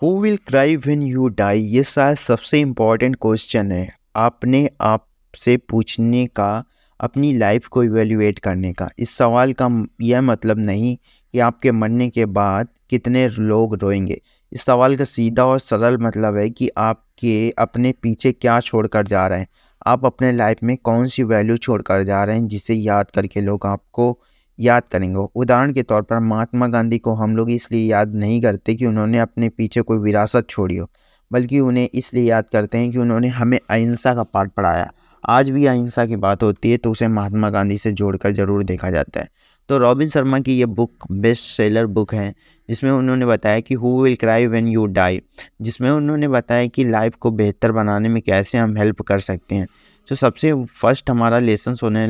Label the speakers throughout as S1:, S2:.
S1: Who will cry when you die, ये शायद सबसे इम्पोर्टेंट क्वेश्चन है आपने आप से पूछने का, अपनी लाइफ को इवेल्युएट करने का। इस सवाल का यह मतलब नहीं कि आपके मरने के बाद कितने लोग रोएंगे। इस सवाल का सीधा और सरल मतलब है कि आपके अपने पीछे क्या छोड़कर जा रहे हैं। आप अपने लाइफ में कौन सी वैल्यू छोड़कर जा रहे हैं जिसे याद करके लोग आपको याद करेंगे। उदाहरण के तौर पर महात्मा गांधी को हम लोग इसलिए याद नहीं करते कि उन्होंने अपने पीछे कोई विरासत छोड़ी हो, बल्कि उन्हें इसलिए याद करते हैं कि उन्होंने हमें अहिंसा का पाठ पढ़ाया। आज भी अहिंसा की बात होती है तो उसे महात्मा गांधी से जोड़कर ज़रूर देखा जाता है। तो रॉबिन शर्मा की ये बुक बेस्ट सेलर बुक है, जिसमें उन्होंने बताया कि who will cry when you die, जिसमें उन्होंने बताया कि लाइफ को बेहतर बनाने में कैसे हम हेल्प कर सकते हैं। तो सबसे फर्स्ट हमारा लेसन होने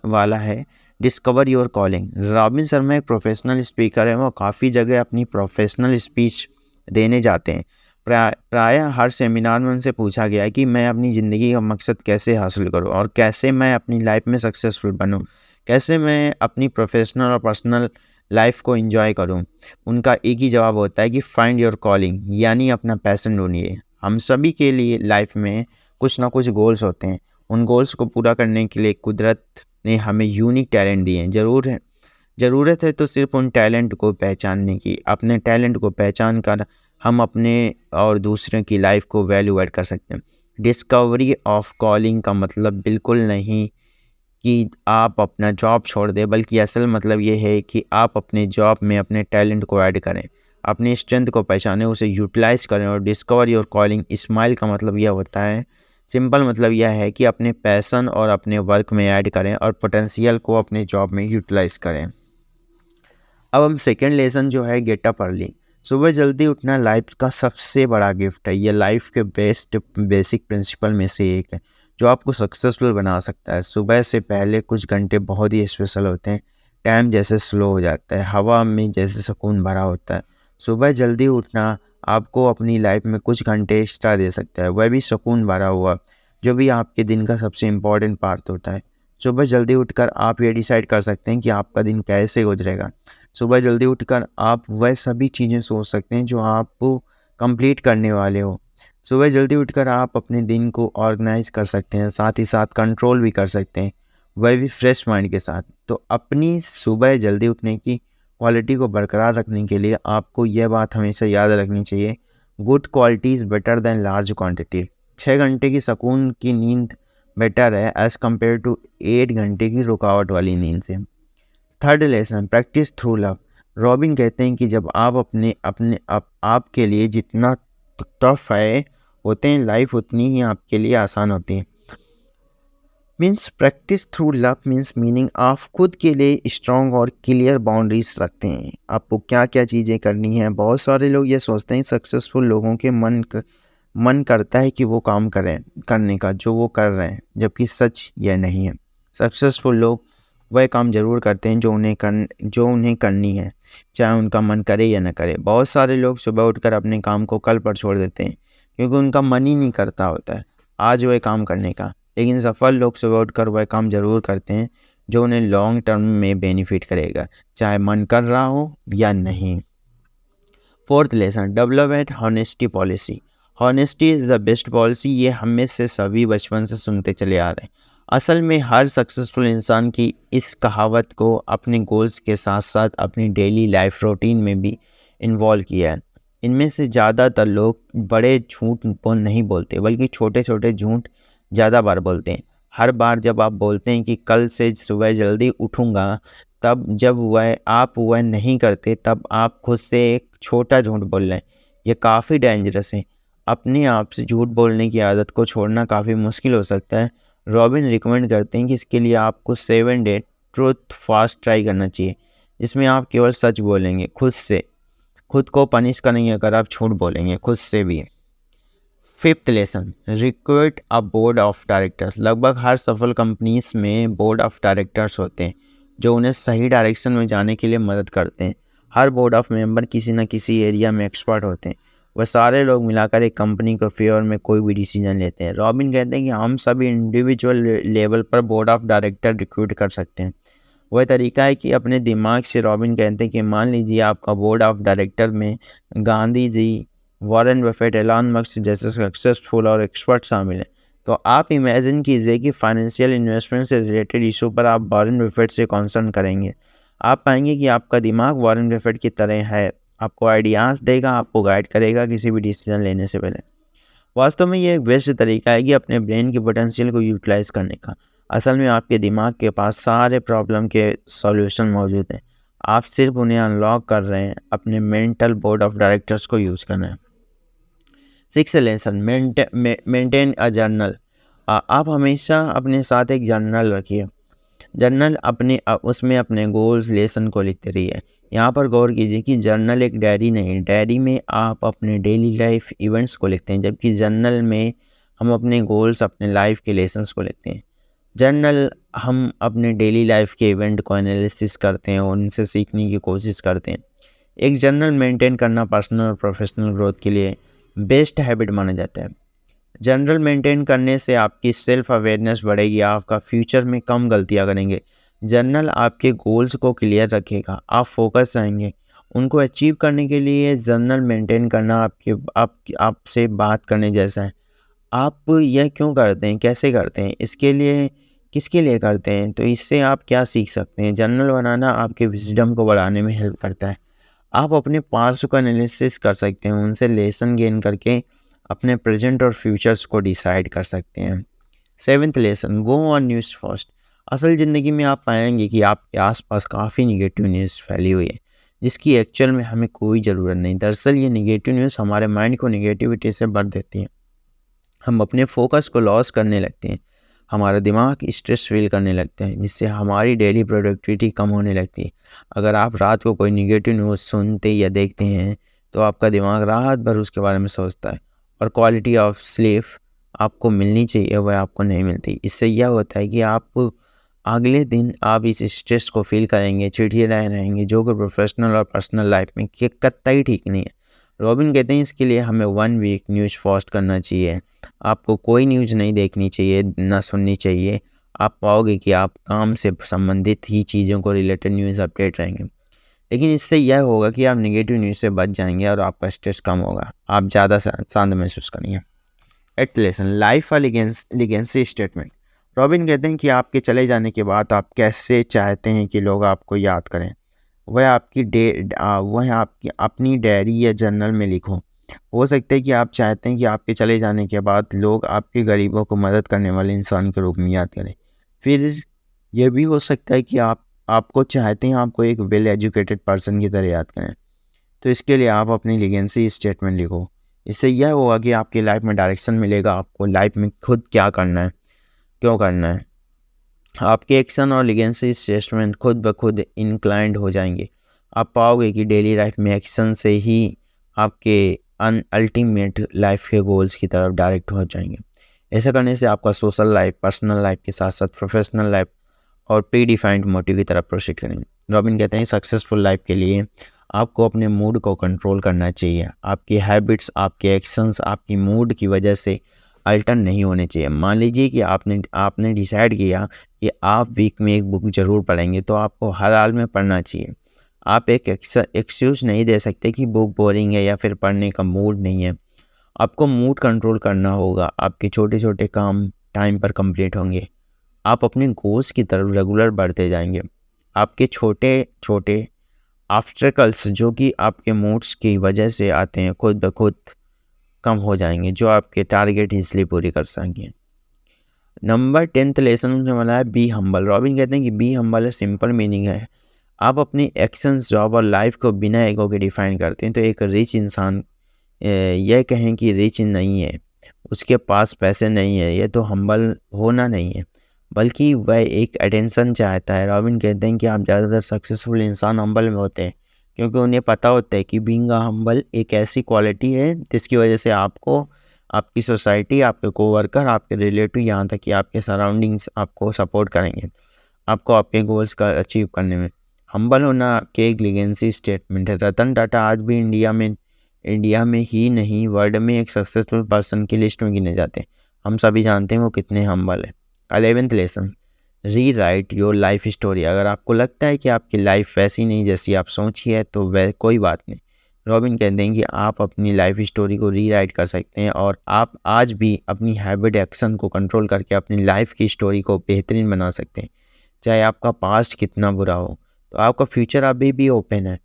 S1: वाला है discover your calling. Robin Sharma एक प्रोफेशनल स्पीकर है, वो काफ़ी जगह अपनी प्रोफेशनल स्पीच देने जाते हैं। प्रायः हर सेमिनार में उनसे पूछा गया है कि मैं अपनी ज़िंदगी का मकसद कैसे हासिल करूं और कैसे मैं अपनी लाइफ में सक्सेसफुल बनूं, कैसे मैं अपनी प्रोफेशनल और पर्सनल लाइफ को एंजॉय करूं। उनका एक ही जवाब होता है कि फाइंड योर कॉलिंग, यानी अपना पैशन ढूंढिए। हम सभी के लिए लाइफ में कुछ ना कुछ गोल्स होते हैं। उन गोल्स को पूरा करने के लिए कुदरत ने हमें यूनिक टैलेंट दिए हैं। ज़रूरत है तो सिर्फ उन टैलेंट को पहचानने की। अपने टैलेंट को पहचान कर हम अपने और दूसरों की लाइफ को वैल्यू ऐड कर सकते हैं। डिस्कवरी ऑफ कॉलिंग का मतलब बिल्कुल नहीं कि आप अपना जॉब छोड़ दें, बल्कि असल मतलब ये है कि आप अपने जॉब में अपने टैलेंट को ऐड करें, अपनी स्ट्रेंथ को पहचानें, उसे यूटिलाइज़ करें। और डिस्कवर योर कॉलिंग स्माइल का मतलब यह होता है, सिंपल मतलब यह है कि अपने पैशन और अपने वर्क में ऐड करें और पोटेंशियल को अपने जॉब में यूटिलाइज़ करें। अब हम सेकेंड लेसन जो है गेट अप अर्ली। सुबह जल्दी उठना लाइफ का सबसे बड़ा गिफ्ट है। ये लाइफ के बेस्ट बेसिक प्रिंसिपल में से एक है जो आपको सक्सेसफुल बना सकता है। सुबह से पहले कुछ घंटे बहुत ही स्पेशल होते हैं। टाइम जैसे स्लो हो जाता है, हवा में जैसे सुकून भरा होता है। सुबह जल्दी उठना आपको अपनी लाइफ में कुछ घंटे एक्स्ट्रा दे सकता है, वह भी सुकून भरा हुआ, जो भी आपके दिन का सबसे इम्पोर्टेंट पार्ट होता है। सुबह जल्दी उठकर आप ये डिसाइड कर सकते हैं कि आपका दिन कैसे गुजरेगा। सुबह जल्दी उठकर आप वह सभी चीज़ें सोच सकते हैं जो आप कंप्लीट करने वाले हो। सुबह जल्दी उठकर आप अपने दिन को ऑर्गेनाइज कर सकते हैं, साथ ही साथ कंट्रोल भी कर सकते हैं, वह भी फ्रेश माइंड के साथ। तो अपनी सुबह जल्दी उठने की क्वालिटी को बरकरार रखने के लिए आपको यह बात हमेशा याद रखनी चाहिए, good quality is better than large quantity. 6 घंटे की सुकून की नींद बेटर है एज़ कम्पेयर टू 8 घंटे की रुकावट वाली नींद से। Third lesson practice through love. Robin कहते हैं कि जब आप अपने अपने आपके लिए जितना टफ है होते हैं, लाइफ उतनी ही आपके लिए आसान होती है। Means practice through love means meaning आप खुद के लिए स्ट्रॉन्ग और क्लियर बाउंड्रीज रखते हैं। आपको क्या क्या चीज़ें करनी है। बहुत सारे लोग ये सोचते हैं, सक्सेसफुल लोगों के मन करता है कि वो काम करें करने का जो वो कर रहे हैं, जबकि सच यह नहीं है। सक्सेसफुल लोग वह काम जरूर करते हैं जो उन्हें करनी है, चाहे उनका मन करे या न करे। बहुत सारे लोग सुबह उठकर अपने काम को कल पर छोड़ देते हैं क्योंकि उनका मन ही नहीं करता होता है आज वह काम करने का। लेकिन सफल लोग सुबह उठकर वह काम जरूर करते हैं जो उन्हें लॉन्ग टर्म में बेनिफिट करेगा, चाहे मन कर रहा हो या नहीं। Fourth lesson develop at honesty policy. Honesty is the best policy, ये हमें से सभी बचपन से सुनते चले आ रहे हैं। असल में हर सक्सेसफुल इंसान की इस कहावत को अपने गोल्स के साथ साथ अपनी डेली लाइफ रूटीन में भी इन्वॉल्व किया है। इनमें से ज़्यादातर लोग बड़े झूठ नहीं बोलते, बल्कि छोटे छोटे झूठ ज़्यादा बार बोलते हैं। हर बार जब आप बोलते हैं कि कल से सुबह जल्दी उठूँगा, तब जब वह नहीं करते, तब आप खुद से एक छोटा झूठ बोल रहे हैं। ये काफ़ी डेंजरस है। अपने आप से झूठ बोलने की आदत को छोड़ना काफ़ी मुश्किल हो सकता है। रॉबिन रिकमेंड करते हैं कि इसके लिए आपको 7 डे ट्रूथ फास्ट ट्राई करना चाहिए, जिसमें आप केवल सच बोलेंगे खुद से, खुद को पनिश करेंगे अगर आप झूठ बोलेंगे खुद से भी। Fifth lesson recruit a board of directors. लगभग हर सफल कंपनीज में बोर्ड ऑफ डायरेक्टर्स होते हैं जो उन्हें सही डायरेक्शन में जाने के लिए मदद करते हैं। हर बोर्ड ऑफ मेंबर किसी न किसी एरिया में एक्सपर्ट होते हैं। वह सारे लोग मिलाकर एक कंपनी के फेवर में कोई भी डिसीजन लेते हैं। रॉबिन कहते हैं कि हम सभी इंडिविजुअल लेवल पर बोर्ड ऑफ डायरेक्टर रिक्रूट कर सकते हैं। वह तरीका है कि अपने दिमाग से, रॉबिन कहते हैं कि मान लीजिए आपका बोर्ड ऑफ डायरेक्टर में Gandhi ji, Warren Buffett, Elon Musk जैसे सक्सेसफुल और एक्सपर्ट शामिल हैं। तो आप इमेजिन कीजिए कि फाइनेंशियल इन्वेस्टमेंट से रिलेटेड इशू पर आप वॉरेन बफेट से कंसर्न करेंगे। आप पाएंगे कि आपका दिमाग वॉरेन बफेट की तरह है, आपको आइडियाज़ देगा, आपको गाइड करेगा किसी भी डिसीजन लेने से पहले। वास्तव में ये एक बेस्ट तरीका है कि अपने ब्रेन के पोटेंशियल को यूटिलाइज करने का। असल में आपके दिमाग के पास सारे प्रॉब्लम के सॉल्यूशन मौजूद हैं, आप सिर्फ उन्हें अनलॉक कर रहे हैं, अपने मेंटल बोर्ड ऑफ डायरेक्टर्स को यूज़ कर रहे हैं। 6 लेसन मेंटेन अ जर्नल। आप हमेशा अपने साथ एक जर्नल रखिए। जर्नल उसमें अपने गोल्स लेसन को लिखते रहिए। यहाँ पर गौर कीजिए कि जर्नल एक डायरी नहीं, डायरी में आप अपने डेली लाइफ इवेंट्स को लिखते हैं, जबकि जर्नल में हम अपने गोल्स, अपने लाइफ के लेसन्स को लिखते हैं। जर्नल हम अपने डेली लाइफ के इवेंट को एनालिसिस करते हैं, उनसे सीखने की कोशिश करते हैं। एक जर्नल मेंटेन करना पर्सनल और प्रोफेशनल ग्रोथ के लिए बेस्ट हैबिट माना जाता है। जर्नल मेंटेन करने से आपकी सेल्फ अवेयरनेस बढ़ेगी, आपका फ्यूचर में कम गलतियां करेंगे। जर्नल आपके गोल्स को क्लियर रखेगा, आप फोकस रहेंगे उनको अचीव करने के लिए। जर्नल मेंटेन करना आपसे बात करने जैसा है। आप यह क्यों करते हैं, कैसे करते हैं, इसके लिए किसके लिए करते हैं, तो इससे आप क्या सीख सकते हैं। जर्नल बनाना आपके विजडम को बढ़ाने में हेल्प करता है। आप अपने पास्ट को एनालिसिस कर सकते हैं, उनसे लेसन गेन करके अपने प्रेजेंट और फ्यूचर्स को डिसाइड कर सकते हैं। 7th lesson, go on news first. असल ज़िंदगी में आप पाएंगे कि आपके आसपास काफ़ी निगेटिव न्यूज़ फैली हुई है, जिसकी एक्चुअल में हमें कोई ज़रूरत नहीं। दरअसल ये निगेटिव न्यूज़ हमारे माइंड को निगेटिविटी से भर देती है, हम अपने फोकस को लॉस करने लगते हैं, हमारा दिमाग स्ट्रेस फील करने लगता है, जिससे हमारी डेली प्रोडक्टिविटी कम होने लगती है। अगर आप रात को कोई निगेटिव न्यूज़ सुनते या देखते हैं तो आपका दिमाग रात भर उसके बारे में सोचता है, और क्वालिटी ऑफ स्लीप आपको मिलनी चाहिए वह आपको नहीं मिलती। इससे यह होता है कि आप अगले दिन आप इस स्ट्रेस को फील करेंगे, चिड़चिड़ाए रहेंगे, जो कि प्रोफेशनल और पर्सनल लाइफ में कतई ठीक नहीं है। रॉबिन कहते हैं इसके लिए हमें 1 वीक न्यूज़ फास्ट करना चाहिए। आपको कोई न्यूज़ नहीं देखनी चाहिए, ना सुननी चाहिए। आप पाओगे कि आप काम से संबंधित ही चीज़ों को रिलेटेड न्यूज़ अपडेट रहेंगे। लेकिन इससे यह होगा कि आप नेगेटिव न्यूज़ से बच जाएंगे और आपका स्ट्रेस कम होगा, आप ज़्यादा शांत महसूस करेंगे। 8th lesson, life legacy statement. Robin कहते हैं कि आपके चले जाने के बाद आप कैसे चाहते हैं कि लोग आपको याद करें। वह आपकी अपनी डायरी या जर्नल में लिखो। हो सकता है कि आप चाहते हैं कि आपके चले जाने के बाद लोग आपके गरीबों को मदद करने वाले इंसान के रूप में याद करें। फिर यह भी हो सकता है कि आपको चाहते हैं आपको एक वेल एजुकेटेड पर्सन की तरह याद करें। तो इसके लिए आप अपनी लीगेंसी स्टेटमेंट लिखो। इससे यह होगा कि आपकी लाइफ में डायरेक्शन मिलेगा, आपको लाइफ में खुद क्या करना है, क्यों करना है। आपके एक्शन और लीगेंसी स्टेटमेंट खुद ब खुद इंक्लाइंड हो जाएंगे। आप पाओगे कि डेली लाइफ में एक्शन से ही आपके अल्टीमेट लाइफ के गोल्स की तरफ डायरेक्ट हो जाएंगे। ऐसा करने से आपका सोशल लाइफ, पर्सनल लाइफ के साथ साथ प्रोफेशनल लाइफ और प्री डिफाइंड मोटिव की तरफ प्रोसीड करेंगे। रॉबिन कहते हैं सक्सेसफुल लाइफ के लिए आपको अपने मूड को कंट्रोल करना चाहिए। आपकी हैबिट्स, आपके एक्शंस आपकी मूड की वजह से अल्टर नहीं होने चाहिए। मान लीजिए कि आपने डिसाइड किया कि आप वीक में एक बुक ज़रूर पढ़ेंगे, तो आपको हर हाल में पढ़ना चाहिए। आप एक एक्सक्यूज़ नहीं दे सकते कि बुक बोरिंग है या फिर पढ़ने का मूड नहीं है। आपको मूड कंट्रोल करना होगा, आपके छोटे छोटे काम टाइम पर कंप्लीट होंगे, आप अपने गोल्स की तरफ रेगुलर बढ़ते जाएंगे। आपके छोटे छोटे ऑब्स्टेकल्स जो कि आपके मूड्स की वजह से आते हैं खुद ब खुद कम हो जाएंगे, जो आपके टारगेट इसलिए पूरी कर सकेंगे। नंबर 10th लेसन उन्होंने बोला है बी हम्बल। रॉबिन कहते हैं कि बी हम्बल सिंपल मीनिंग है, आप अपनी एक्शंस, जॉब और लाइफ को बिना ईगो के डिफाइन करते हैं। तो एक रिच इंसान यह कहें कि रिच नहीं है, उसके पास पैसे नहीं है, ये तो हम्बल होना नहीं है, बल्कि वह एक अटेंशन चाहता है। रॉबिन कहते हैं कि आप ज़्यादातर सक्सेसफुल इंसान हम्बल में होते हैं, क्योंकि उन्हें पता होता है कि बीइंग हम्बल एक ऐसी क्वालिटी है जिसकी वजह से आपको, आपकी सोसाइटी, आपके कोवर्कर, आपके रिलेटिव, यहाँ तक कि आपके सराउंडिंग्स आपको सपोर्ट करेंगे, आपको आपके गोल्स का अचीव करने में। हम्बल होना के एक लीगेंसी स्टेटमेंट है। रतन टाटा आज भी इंडिया में ही नहीं, वर्ल्ड में एक सक्सेसफुल पर्सन की लिस्ट में गिने जाते हैं। हम सभी जानते हैं वो कितने हम्बल है। 11th लेसन, री राइट योर लाइफ स्टोरी। अगर आपको लगता है कि आपकी लाइफ वैसी नहीं जैसी आप सोची है, तो वह कोई बात नहीं, रॉबिन कहते हैं कि आप अपनी लाइफ स्टोरी को रीराइट कर सकते हैं और आप आज भी अपनी हैबिट एक्शन को कंट्रोल करके अपनी लाइफ की स्टोरी को बेहतरीन बना सकते हैं। चाहे आपका पास्ट कितना बुरा हो, तो आपका फ्यूचर अभी भी ओपन है।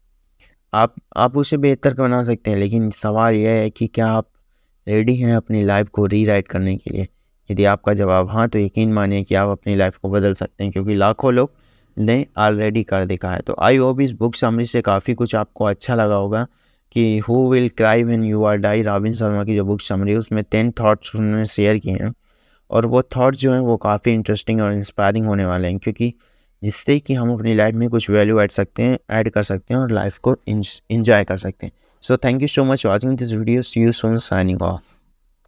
S1: आप उसे बेहतर बना सकते हैं, लेकिन सवाल यह है कि क्या आप रेडी हैं अपनी लाइफ को रीराइट करने के लिए? यदि आपका जवाब हाँ, तो यकीन मानिए कि आप अपनी लाइफ को बदल सकते हैं, क्योंकि लाखों लोग ने ऑलरेडी कर दिखा है। तो आई होप इस बुक समरी से काफ़ी कुछ आपको अच्छा लगा होगा कि who will cry when you are die, Robin Sharma की जो बुक समरी है उसमें 10 थॉट्स उन्होंने शेयर किए हैं। और वो थॉट्स जो हैं वो काफ़ी इंटरेस्टिंग और इंस्पायरिंग होने वाले हैं, क्योंकि जिससे कि हम अपनी लाइफ में कुछ वैल्यू ऐड कर सकते हैं और लाइफ को इंजॉय कर सकते हैं। So thank you so much watching this video. See you soon, signing of.